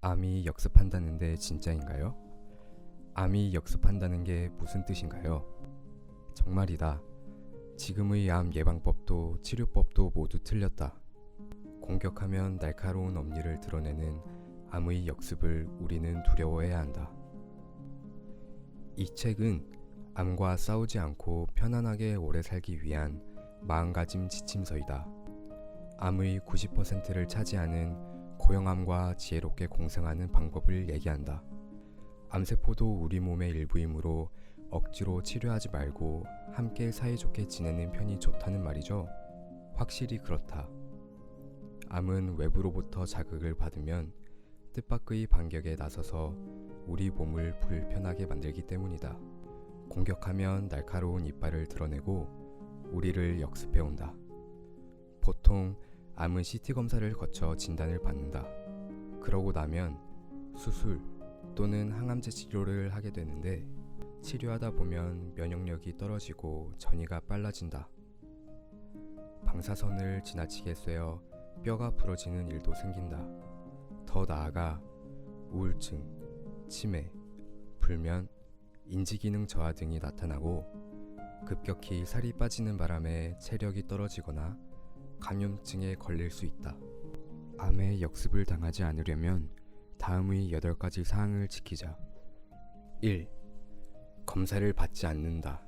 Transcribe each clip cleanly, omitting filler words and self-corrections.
암이 역습한다는데 진짜인가요? 암이 역습한다는 게 무슨 뜻인가요? 정말이다. 지금의 암 예방법도 치료법도 모두 틀렸다. 공격하면 날카로운 엄니를 드러내는 암의 역습을 우리는 두려워해야 한다. 이 책은 암과 싸우지 않고 편안하게 오래 살기 위한 마음가짐 지침서이다. 암의 90%를 차지하는 고형암과 지혜롭게 공생하는 방법을 얘기한다. 암세포도 우리 몸의 일부이므로 억지로 치료하지 말고 함께 사이좋게 지내는 편이 좋다는 말이죠. 확실히 그렇다. 암은 외부로부터 자극을 받으면 뜻밖의 반격에 나서서 우리 몸을 불편하게 만들기 때문이다. 공격하면 날카로운 이빨을 드러내고 우리를 역습해온다. 보통 암은 CT 검사를 거쳐 진단을 받는다. 그러고 나면 수술 또는 항암제 치료를 하게 되는데 치료하다 보면 면역력이 떨어지고 전이가 빨라진다. 방사선을 지나치게 쐬어 뼈가 부러지는 일도 생긴다. 더 나아가 우울증, 치매, 불면, 인지기능 저하 등이 나타나고 급격히 살이 빠지는 바람에 체력이 떨어지거나 감염증에 걸릴 수 있다. 암의 역습을 당하지 않으려면 다음의 8가지 사항을 지키자. 1. 검사를 받지 않는다.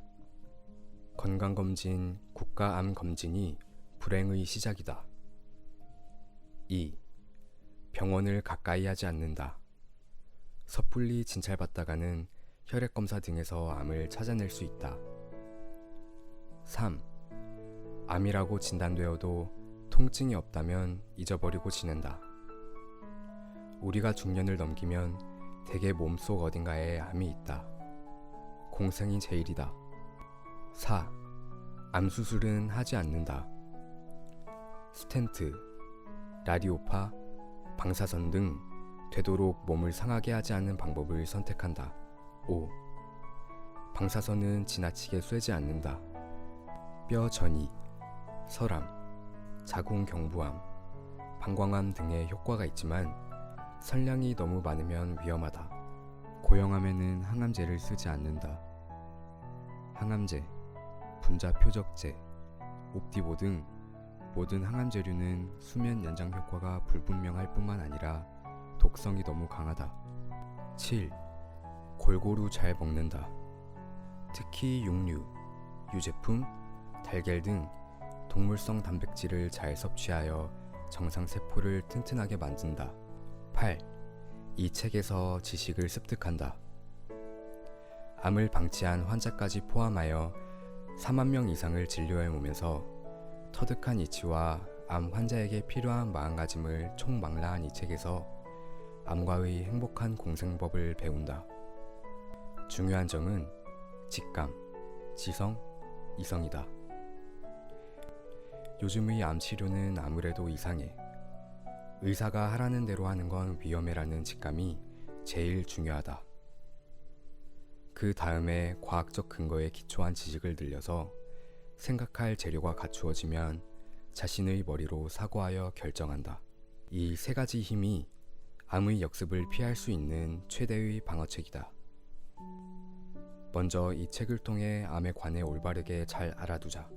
건강검진, 국가암검진이 불행의 시작이다. 2. 병원을 가까이 하지 않는다. 섣불리 진찰받다가는 혈액검사 등에서 암을 찾아낼 수 있다. 3. 암이라고 진단되어도 통증이 없다면 잊어버리고 지낸다. 우리가 중년을 넘기면 대개 몸속 어딘가에 암이 있다. 공생이 제일이다. 4. 암 수술은 하지 않는다. 스텐트, 라디오파, 방사선 등 되도록 몸을 상하게 하지 않는 방법을 선택한다. 5. 방사선은 지나치게 쐬지 않는다. 뼈 전이, 설암, 자궁경부암, 방광암 등의 효과가 있지만 선량이 너무 많으면 위험하다. 고형암에는 항암제를 쓰지 않는다. 항암제, 분자표적제, 옵디보 등 모든 항암제류는 수면 연장 효과가 불분명할 뿐만 아니라 독성이 너무 강하다. 7. 골고루 잘 먹는다. 특히 육류, 유제품, 달걀 등 동물성 단백질을 잘 섭취하여 정상세포를 튼튼하게 만든다. 8. 이 책에서 지식을 습득한다. 암을 방치한 환자까지 포함하여 4만 명 이상을 진료해오면서 터득한 이치와 암 환자에게 필요한 마음가짐을 총망라한 이 책에서 암과의 행복한 공생법을 배운다. 중요한 점은 직감, 지성, 이성이다. 요즘의 암 치료는 아무래도 이상해. 의사가 하라는 대로 하는 건 위험해라는 직감이 제일 중요하다. 그 다음에 과학적 근거에 기초한 지식을 늘려서 생각할 재료가 갖추어지면 자신의 머리로 사고하여 결정한다. 이 3가지 힘이 암의 역습을 피할 수 있는 최대의 방어책이다. 먼저 이 책을 통해 암에 관해 올바르게 잘 알아두자.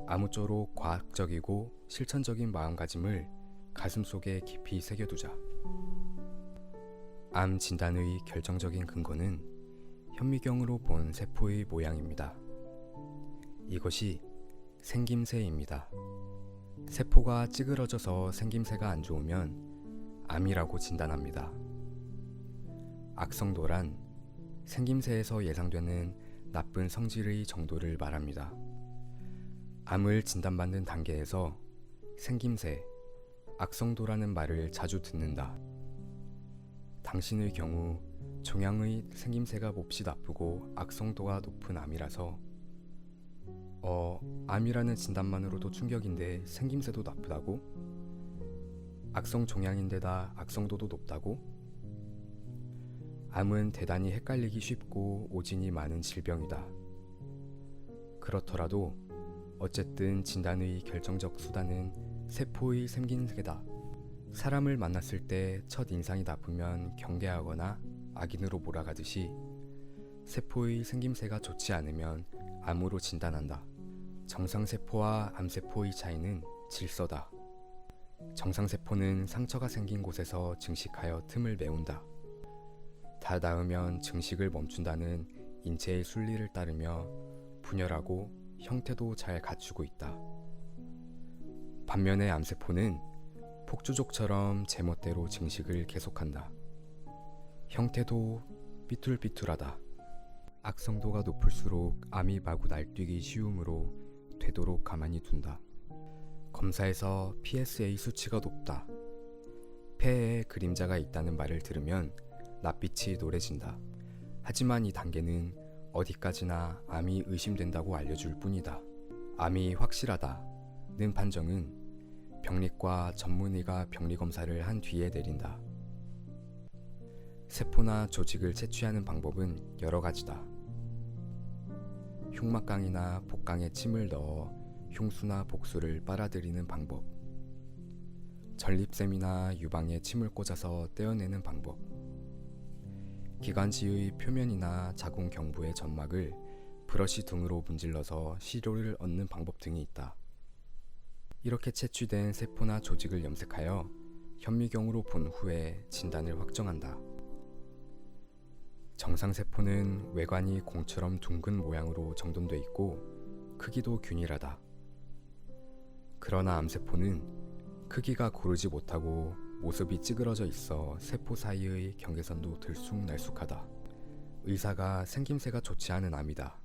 아무쪼록 과학적이고 실천적인 마음가짐을 가슴속에 깊이 새겨두자. 암 진단의 결정적인 근거는 현미경으로 본 세포의 모양입니다. 이것이 생김새입니다. 세포가 찌그러져서 생김새가 안 좋으면 암이라고 진단합니다. 악성도란 생김새에서 예상되는 나쁜 성질의 정도를 말합니다. 암을 진단받는 단계에서 생김새, 악성도라는 말을 자주 듣는다. 당신의 경우 종양의 생김새가 몹시 나쁘고 악성도가 높은 암이라서 암이라는 진단만으로도 충격인데 생김새도 나쁘다고? 악성 종양인데다 악성도도 높다고? 암은 대단히 헷갈리기 쉽고 오진이 많은 질병이다. 그렇더라도 어쨌든 진단의 결정적 수단은 세포의 생김새다. 사람을 만났을 때 첫 인상이 나쁘면 경계하거나 악인으로 몰아가듯이 세포의 생김새가 좋지 않으면 암으로 진단한다. 정상세포와 암세포의 차이는 질서다. 정상세포는 상처가 생긴 곳에서 증식하여 틈을 메운다. 다 나으면 증식을 멈춘다는 인체의 순리를 따르며 분열하고 형태도 잘 갖추고 있다. 반면에 암세포는 폭주족처럼 제멋대로 증식을 계속한다. 형태도 삐뚤삐뚤하다. 악성도가 높을수록 암이 마구 날뛰기 쉬우므로 되도록 가만히 둔다. 검사에서 PSA 수치가 높다. 폐에 그림자가 있다는 말을 들으면 낯빛이 노래진다. 하지만 이 단계는 어디까지나 암이 의심된다고 알려줄 뿐이다. 암이 확실하다는 판정은 병리과 전문의가 병리검사를 한 뒤에 내린다. 세포나 조직을 채취하는 방법은 여러 가지다. 흉막강이나 복강에 침을 넣어 흉수나 복수를 빨아들이는 방법, 전립샘이나 유방에 침을 꽂아서 떼어내는 방법, 기관지의 표면이나 자궁 경부의 점막을 브러쉬 등으로 문질러서 시료를 얻는 방법 등이 있다. 이렇게 채취된 세포나 조직을 염색하여 현미경으로 본 후에 진단을 확정한다. 정상세포는 외관이 공처럼 둥근 모양으로 정돈돼 있고 크기도 균일하다. 그러나 암세포는 크기가 고르지 못하고 모습이 찌그러져 있어 세포 사이의 경계선도 들쑥날쑥하다. 의사가 생김새가 좋지 않은 암이다.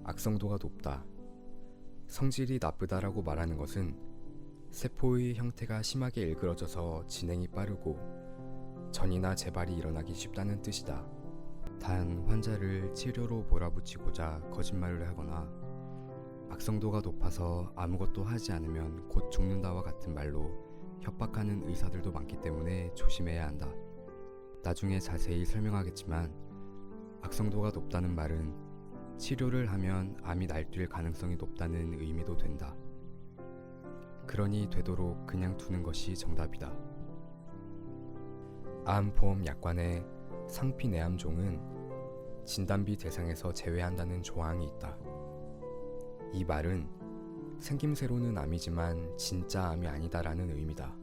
악성도가 높다. 성질이 나쁘다라고 말하는 것은 세포의 형태가 심하게 일그러져서 진행이 빠르고 전이나 재발이 일어나기 쉽다는 뜻이다. 단 환자를 치료로 몰아붙이고자 거짓말을 하거나 악성도가 높아서 아무것도 하지 않으면 곧 죽는다와 같은 말로 협박하는 의사들도 많기 때문에 조심해야 한다. 나중에 자세히 설명하겠지만 악성도가 높다는 말은 치료를 하면 암이 날뛸 가능성이 높다는 의미도 된다. 그러니 되도록 그냥 두는 것이 정답이다. 암보험 약관에 상피내암종은 진단비 대상에서 제외한다는 조항이 있다. 이 말은 생김새로는 암이지만 진짜 암이 아니다라는 의미다.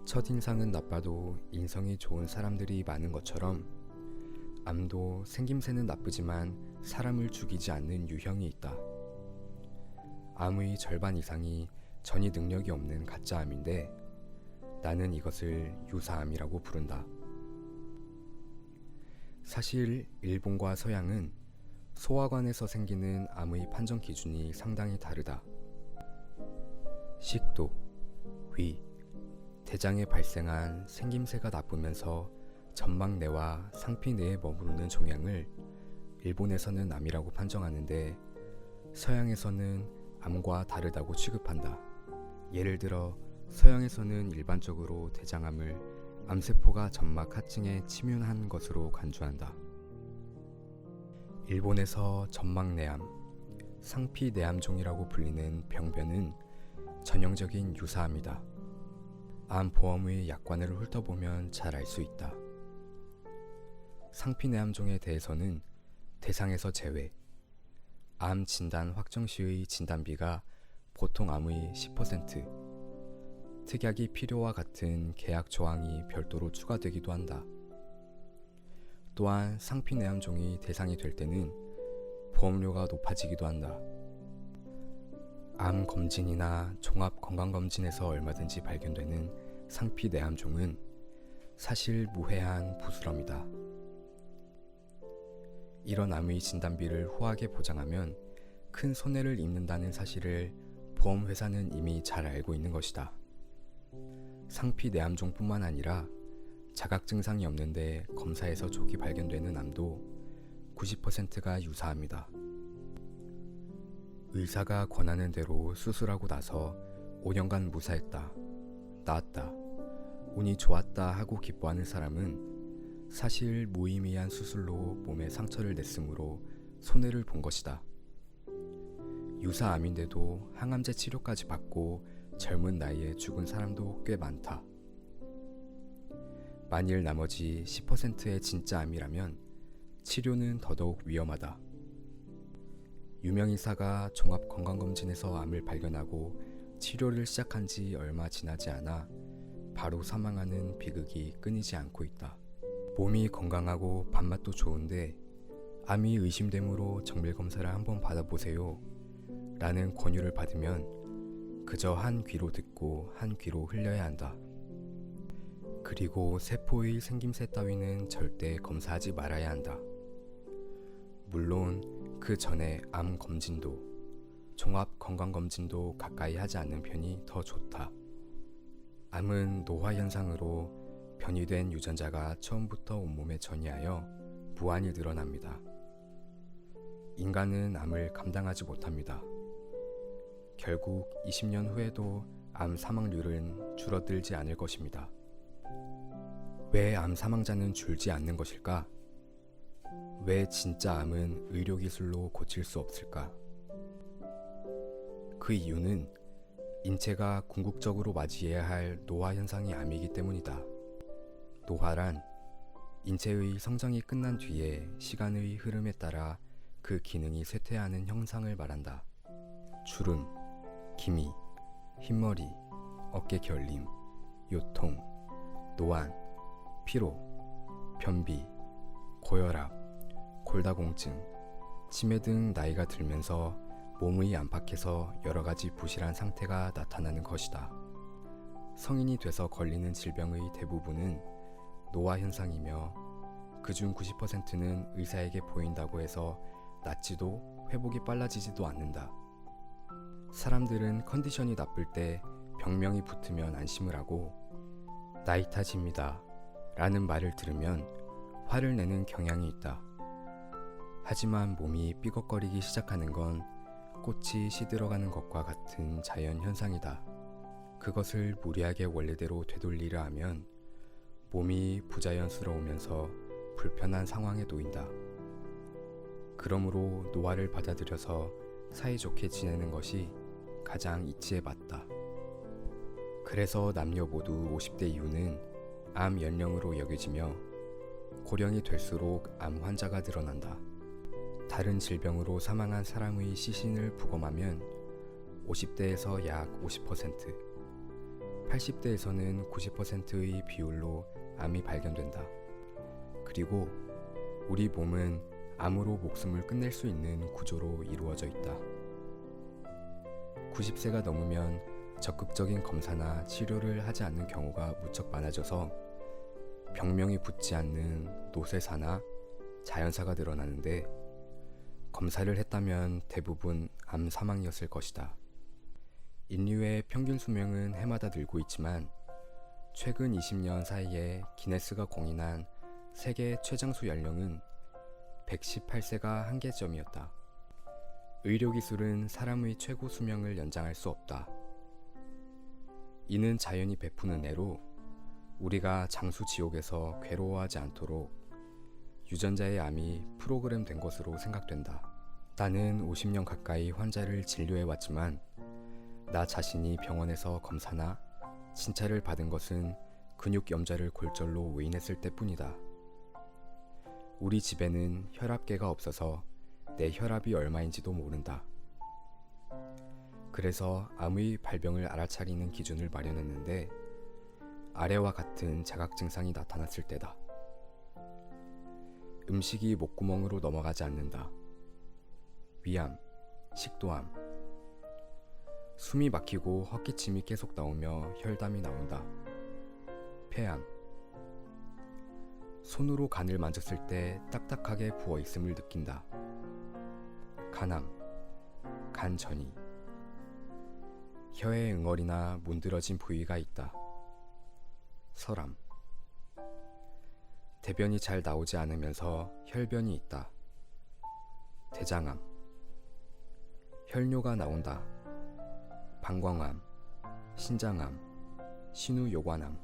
첫인상은 나빠도 인성이 좋은 사람들이 많은 것처럼 암도 생김새는 나쁘지만 사람을 죽이지 않는 유형이 있다. 암의 절반 이상이 전이 능력이 없는 가짜암인데 나는 이것을 유사암이라고 부른다. 사실 일본과 서양은 소화관에서 생기는 암의 판정 기준이 상당히 다르다. 식도, 위, 대장에 발생한 생김새가 나쁘면서 점막 내와 상피 내에 머무르는 종양을 일본에서는 암이라고 판정하는데 서양에서는 암과 다르다고 취급한다. 예를 들어 서양에서는 일반적으로 대장암을 암세포가 점막 하층에 침윤한 것으로 간주한다. 일본에서 점막내암, 상피내암종이라고 불리는 병변은 전형적인 유사암이다. 암보험의 약관을 훑어보면 잘 알 수 있다. 상피내암종에 대해서는 대상에서 제외, 암 진단 확정 시의 진단비가 보통 암의 10%, 특약이 필요와 같은 계약 조항이 별도로 추가되기도 한다. 또한 상피내암종이 대상이 될 때는 보험료가 높아지기도 한다. 암 검진이나 종합 건강검진에서 얼마든지 발견되는 상피내암종은 사실 무해한 부스럼이다. 이런 암의 진단비를 후하게 보장하면 큰 손해를 입는다는 사실을 보험회사는 이미 잘 알고 있는 것이다. 상피내암종뿐만 아니라 자각 증상이 없는데 검사에서 조기 발견되는 암도 90%가 유사합니다. 의사가 권하는 대로 수술하고 나서 5년간 무사했다, 나았다, 운이 좋았다 하고 기뻐하는 사람은 사실 무의미한 수술로 몸에 상처를 냈으므로 손해를 본 것이다. 유사암인데도 항암제 치료까지 받고 젊은 나이에 죽은 사람도 꽤 많다. 만일 나머지 10%의 진짜 암이라면 치료는 더더욱 위험하다. 유명인사가 종합건강검진에서 암을 발견하고 치료를 시작한 지 얼마 지나지 않아 바로 사망하는 비극이 끊이지 않고 있다. 몸이 건강하고 밥맛도 좋은데 암이 의심되므로 정밀검사를 한번 받아보세요 라는 권유를 받으면 그저 한 귀로 듣고 한 귀로 흘려야 한다. 그리고 세포의 생김새 따위는 절대 검사하지 말아야 한다. 물론 그 전에 암 검진도 종합 건강검진도 가까이 하지 않는 편이 더 좋다. 암은 노화 현상으로 변이된 유전자가 처음부터 온몸에 전이하여 무한히 늘어납니다. 인간은 암을 감당하지 못합니다. 결국 20년 후에도 암 사망률은 줄어들지 않을 것입니다. 왜 암 사망자는 줄지 않는 것일까? 왜 진짜 암은 의료기술로 고칠 수 없을까? 그 이유는 인체가 궁극적으로 맞이해야 할 노화 현상이 암이기 때문이다. 노화란 인체의 성장이 끝난 뒤에 시간의 흐름에 따라 그 기능이 쇠퇴하는 형상을 말한다. 주름, 기미, 흰머리, 어깨 결림, 요통, 노안, 피로, 변비, 고혈압, 골다공증, 치매 등 나이가 들면서 몸의 안팎에서 여러 가지 부실한 상태가 나타나는 것이다. 성인이 돼서 걸리는 질병의 대부분은 노화 현상이며 그중 90%는 의사에게 보인다고 해서 낫지도 회복이 빨라지지도 않는다. 사람들은 컨디션이 나쁠 때 병명이 붙으면 안심을 하고 나이 탓입니다 라는 말을 들으면 화를 내는 경향이 있다. 하지만 몸이 삐걱거리기 시작하는 건 꽃이 시들어가는 것과 같은 자연 현상이다. 그것을 무리하게 원래대로 되돌리려 하면 몸이 부자연스러우면서 불편한 상황에 놓인다. 그러므로 노화를 받아들여서 사이좋게 지내는 것이 가장 이치에 맞다. 그래서 남녀 모두 50대 이후는 암 연령으로 여겨지며 고령이 될수록 암 환자가 늘어난다. 다른 질병으로 사망한 사람의 시신을 부검하면 50대에서 약 50%, 80대에서는 90%의 비율로 암이 발견된다. 그리고 우리 몸은 암으로 목숨을 끝낼 수 있는 구조로 이루어져 있다. 90세가 넘으면 적극적인 검사나 치료를 하지 않는 경우가 무척 많아져서 병명이 붙지 않는 노쇠사나 자연사가 늘어나는데 검사를 했다면 대부분 암 사망이었을 것이다. 인류의 평균 수명은 해마다 늘고 있지만 최근 20년 사이에 기네스가 공인한 세계 최장수 연령은 118세가 한계점이었다. 의료기술은 사람의 최고 수명을 연장할 수 없다. 이는 자연이 베푸는 애로 우리가 장수 지옥에서 괴로워하지 않도록 유전자의 암이 프로그램된 것으로 생각된다. 나는 50년 가까이 환자를 진료해왔지만 나 자신이 병원에서 검사나 진찰을 받은 것은 근육 염좌를 골절로 외인했을 때뿐이다. 우리 집에는 혈압계가 없어서 내 혈압이 얼마인지도 모른다. 그래서 암의 발병을 알아차리는 기준을 마련했는데 아래와 같은 자각 증상이 나타났을 때다. 음식이 목구멍으로 넘어가지 않는다. 위암, 식도암, 숨이 막히고 헛기침이 계속 나오며 혈담이 나온다. 폐암, 손으로 간을 만졌을 때 딱딱하게 부어있음을 느낀다. 간암, 간전이, 혀에 응어리나 문드러진 부위가 있다. 설암, 대변이 잘 나오지 않으면서 혈변이 있다. 대장암, 혈뇨가 나온다. 방광암, 신장암, 신우요관암,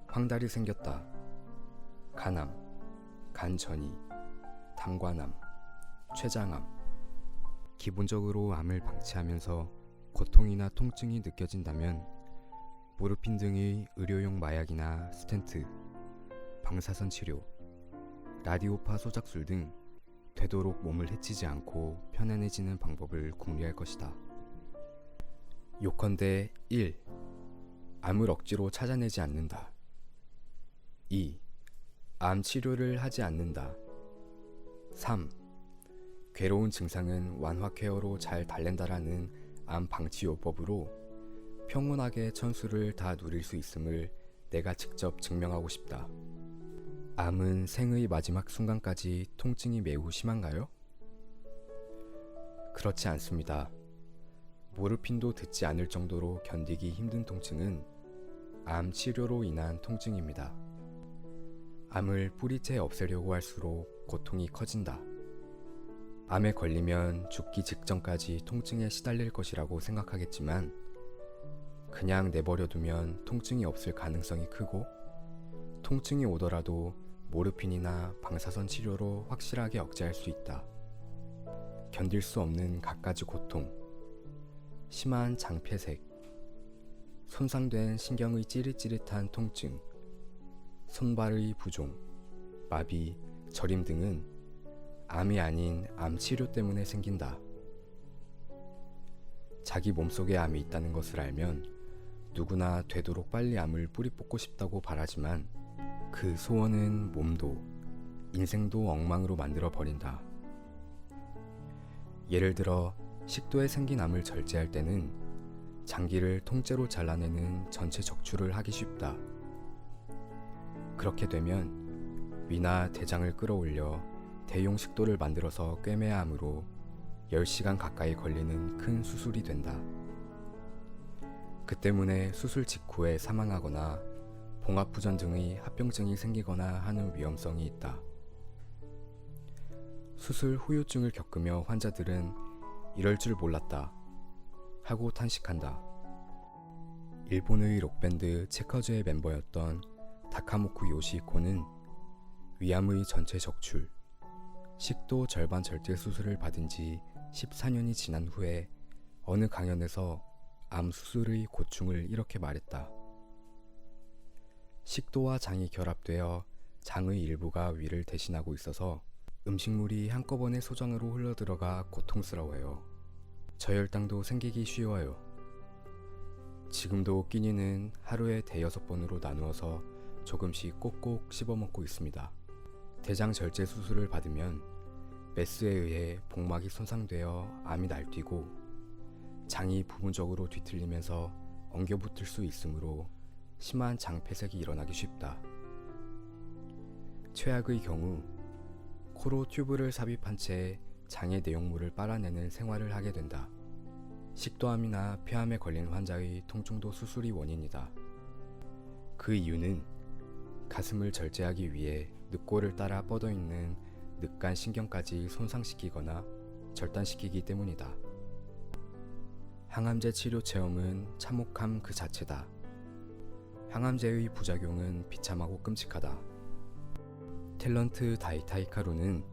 황달이 생겼다. 간암, 간전이, 당관암, 췌장암. 기본적으로 암을 방치하면서 고통이나 통증이 느껴진다면 모르핀 등의 의료용 마약이나 스텐트, 방사선 치료, 라디오파 소작술 등 되도록 몸을 해치지 않고 편안해지는 방법을 궁리할 것이다. 요컨대 1. 암을 억지로 찾아내지 않는다. 2. 암 치료를 하지 않는다. 3. 괴로운 증상은 완화 케어로 잘 달랜다라는 암 방치 요법으로 평온하게 천수를 다 누릴 수 있음을 내가 직접 증명하고 싶다. 암은 생의 마지막 순간까지 통증이 매우 심한가요? 그렇지 않습니다. 모르핀도 듣지 않을 정도로 견디기 힘든 통증은 암 치료로 인한 통증입니다. 암을 뿌리째 없애려고 할수록 고통이 커진다. 암에 걸리면 죽기 직전까지 통증에 시달릴 것이라고 생각하겠지만 그냥 내버려두면 통증이 없을 가능성이 크고 통증이 오더라도 모르핀이나 방사선 치료로 확실하게 억제할 수 있다. 견딜 수 없는 갖가지 고통, 심한 장폐색, 손상된 신경의 찌릿찌릿한 통증, 손발의 부종, 마비, 저림 등은 암이 아닌 암 치료 때문에 생긴다. 자기 몸속에 암이 있다는 것을 알면 누구나 되도록 빨리 암을 뿌리 뽑고 싶다고 바라지만 그 소원은 몸도 인생도 엉망으로 만들어 버린다. 예를 들어 식도에 생긴 암을 절제할 때는 장기를 통째로 잘라내는 전체 적출을 하기 쉽다. 그렇게 되면 위나 대장을 끌어올려 대용 식도를 만들어서 꿰매야 하므로 10시간 가까이 걸리는 큰 수술이 된다. 그 때문에 수술 직후에 사망하거나 봉합부전 등의 합병증이 생기거나 하는 위험성이 있다. 수술 후유증을 겪으며 환자들은 이럴 줄 몰랐다 하고 탄식한다. 일본의 록밴드 체커즈의 멤버였던 다카모쿠 요시히코는 위암의 전체 적출, 식도 절반 절제 수술을 받은 지 14년이 지난 후에 어느 강연에서 암 수술의 고충을 이렇게 말했다. 식도와 장이 결합되어 장의 일부가 위를 대신하고 있어서 음식물이 한꺼번에 소장으로 흘러들어가 고통스러워요. 저혈당도 생기기 쉬워요. 지금도 끼니는 하루에 5번으로 나누어서 조금씩 꼭꼭 씹어먹고 있습니다. 대장 절제 수술을 받으면 메스에 의해 복막이 손상되어 암이 날뛰고 장이 부분적으로 뒤틀리면서 엉겨붙을 수 있으므로 심한 장폐색이 일어나기 쉽다. 최악의 경우 코로 튜브를 삽입한 채 장의 내용물을 빨아내는 생활을 하게 된다. 식도암이나 폐암에 걸린 환자의 통증도 수술이 원인이다. 그 이유는 가슴을 절제하기 위해 늑골을 따라 뻗어있는 늑간 신경까지 손상시키거나 절단시키기 때문이다. 항암제 치료 체험은 참혹함 그 자체다. 항암제의 부작용은 비참하고 끔찍하다. 탤런트 다이타 히카루는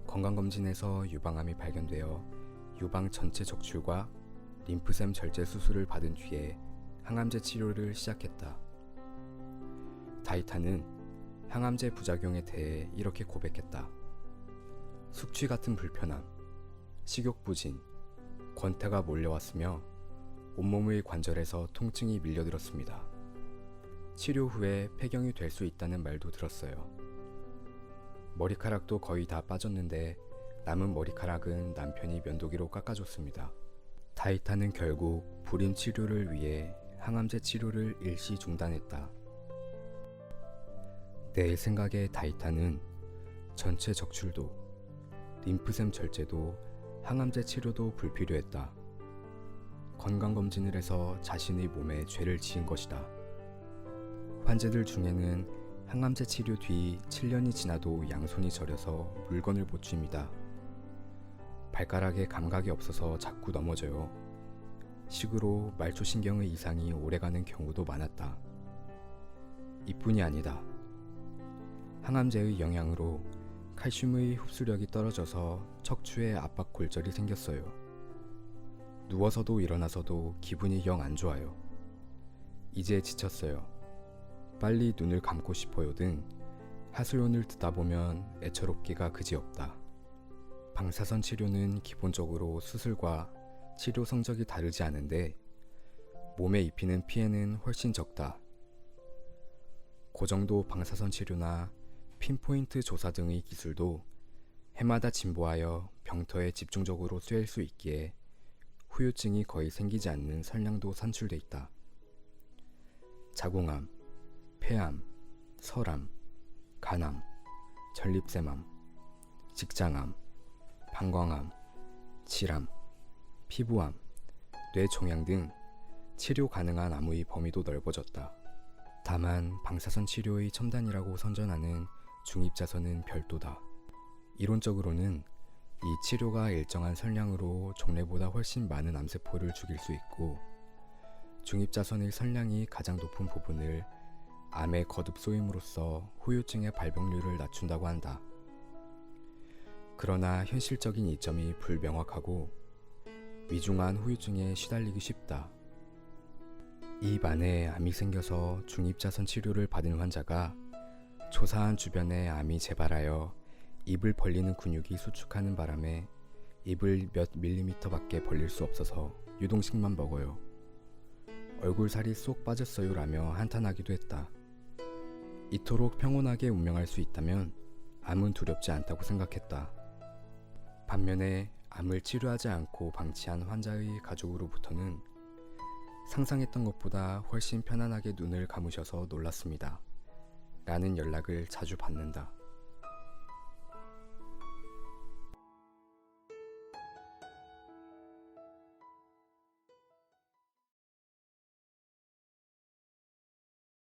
건강검진에서 유방암이 발견되어 유방 전체 적출과 림프샘 절제 수술을 받은 뒤에 항암제 치료를 시작했다. 다이타는 항암제 부작용에 대해 이렇게 고백했다. 숙취 같은 불편함, 식욕부진, 권태가 몰려왔으며 온몸의 관절에서 통증이 밀려들었습니다. 치료 후에 폐경이 될 수 있다는 말도 들었어요. 머리카락도 거의 다 빠졌는데 남은 머리카락은 남편이 면도기로 깎아줬습니다. 다이타는 결국 불임 치료를 위해 항암제 치료를 일시 중단했다. 내 생각에 다이타는 전체 적출도, 림프샘 절제도, 항암제 치료도 불필요했다. 건강검진을 해서 자신의 몸에 죄를 지은 것이다. 환자들 중에는 항암제 치료 뒤 7년이 지나도 양손이 저려서 물건을 못 쥡니다. 발가락에 감각이 없어서 자꾸 넘어져요. 식으로 말초신경의 이상이 오래가는 경우도 많았다. 이뿐이 아니다. 항암제의 영향으로 칼슘의 흡수력이 떨어져서 척추에 압박 골절이 생겼어요. 누워서도 일어나서도 기분이 영 안 좋아요. 이제 지쳤어요. 빨리 눈을 감고 싶어요 등 하소연을 듣다 보면 애처롭기가 그지없다. 방사선 치료는 기본적으로 수술과 치료 성적이 다르지 않은데 몸에 입히는 피해는 훨씬 적다. 고정도 방사선 치료나 핀포인트 조사 등의 기술도 해마다 진보하여 병터에 집중적으로 쏘일 수 있기에 후유증이 거의 생기지 않는 선량도 산출돼 있다. 자궁암, 폐암, 설암, 간암, 전립선암, 직장암, 방광암, 질암, 피부암, 뇌종양 등 치료 가능한 암의 범위도 넓어졌다. 다만 방사선 치료의 첨단이라고 선전하는 중입자선은 별도다. 이론적으로는 이 치료가 일정한 선량으로 종래보다 훨씬 많은 암세포를 죽일 수 있고 중입자선의 선량이 가장 높은 부분을 암에 거듭 쏘임으로써 후유증의 발병률을 낮춘다고 한다. 그러나 현실적인 이점이 불명확하고 위중한 후유증에 시달리기 쉽다. 입 안에 암이 생겨서 중입자선 치료를 받은 환자가 조사한 주변에 암이 재발하여 입을 벌리는 근육이 수축하는 바람에 입을 몇 밀리미터밖에 벌릴 수 없어서 유동식만 먹어요. 얼굴살이 쏙 빠졌어요 라며 한탄하기도 했다. 이토록 평온하게 운명할 수 있다면 암은 두렵지 않다고 생각했다. 반면에 암을 치료하지 않고 방치한 환자의 가족으로부터는 상상했던 것보다 훨씬 편안하게 눈을 감으셔서 놀랐습니다. 라는 연락을 자주 받는다.